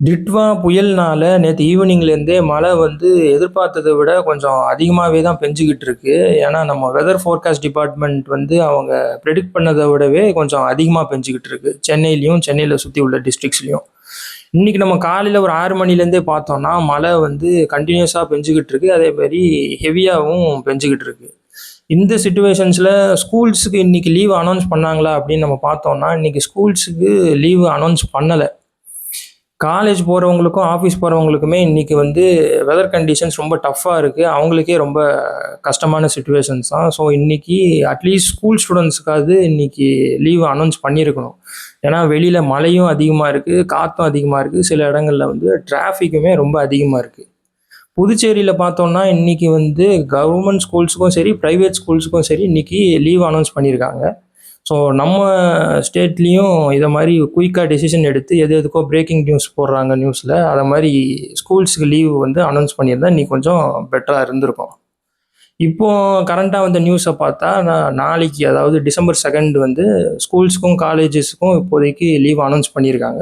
டிட்வா புயல்னால நேத்து ஈவினிங்லேருந்தே மழை வந்து எதிர்பார்த்தத விட கொஞ்சம் அதிகமாவே தான் பெஞ்சுகிட்டு இருக்கு. ஏன்னா, நம்ம வெதர் ஃபோர்காஸ்ட் டிபார்ட்மெண்ட் வந்து அவங்க பிரெடிக்ட் பண்ணத விடவே கொஞ்சம் அதிகமா பெஞ்சுகிட்டு இருக்கு. சென்னையிலயும், சென்னையில சுத்தி உள்ள டிஸ்ட்ரிக்ட்ஸ்லயும். இன்னைக்கு நம்ம காலையில ஒரு 6 மணிலேருந்தே பார்த்தோம்னா, மழை வந்து கன்டினியூஸா பெஞ்சுகிட்டு இருக்கு. அதே மாரி ஹெவியாவும் பெஞ்சுகிட்டு இருக்கு. இந்த சிச்சுவேஷன்ஸ்ல ஸ்கூல்ஸுக்கு இன்னைக்கு லீவ் அனௌன்ஸ் பண்ணாங்களா அப்படின்னு நம்ம பார்த்தோம்னா, இன்னைக்கு ஸ்கூல்ஸுக்கு லீவ் அனௌன்ஸ் பண்ணல. காலேஜ் போறவங்களுக்கும், ஆஃபீஸ் போறவங்களுக்குமே இன்னைக்கு வந்து வெதர் கண்டிஷன்ஸ் ரொம்ப டஃப்பா இருக்கு. அவங்களுக்கே ரொம்ப கஷ்டமான சிச்சுவேஷன்ஸ் தான். ஸோ இன்னைக்கு அட்லீஸ்ட் ஸ்கூல் ஸ்டூடண்ட்ஸ்க்காவது இன்னைக்கு லீவ் அனௌன்ஸ் பண்ணியிருக்கணும். ஏன்னா வெளியில மழையும் அதிகமா இருக்கு, காத்தும் அதிகமா இருக்கு. சில இடங்கள்ல வந்து டிராஃபிக்குமே ரொம்ப அதிகமா இருக்கு. புதுச்சேரியில பார்த்தோம்னா, இன்னைக்கு வந்து கவர்மெண்ட் ஸ்கூல்ஸுக்கும் சரி, பிரைவேட் ஸ்கூல்ஸுக்கும் சரி, இன்னைக்கு லீவ் அனௌன்ஸ் பண்ணியிருக்காங்க. ஸோ நம்ம ஸ்டேட்லேயும் இதை மாதிரி குயிக்காக டெசிஷன் எடுத்து எது எதுக்கோ பிரேக்கிங் நியூஸ் போடுறாங்க நியூஸில், அதை மாதிரி ஸ்கூல்ஸுக்கு லீவ் வந்து அனௌன்ஸ் பண்ணியிருந்தா இன்னைக்கு கொஞ்சம் பெட்டராக இருந்திருக்கும். இப்போ கரண்ட்டாக வந்த நியூஸை பார்த்தா நாளைக்கு, அதாவது டிசம்பர் 2 வந்து ஸ்கூல்ஸுக்கும் காலேஜஸ்க்கும் இப்போதைக்கு லீவ் அனௌன்ஸ் பண்ணியிருக்காங்க.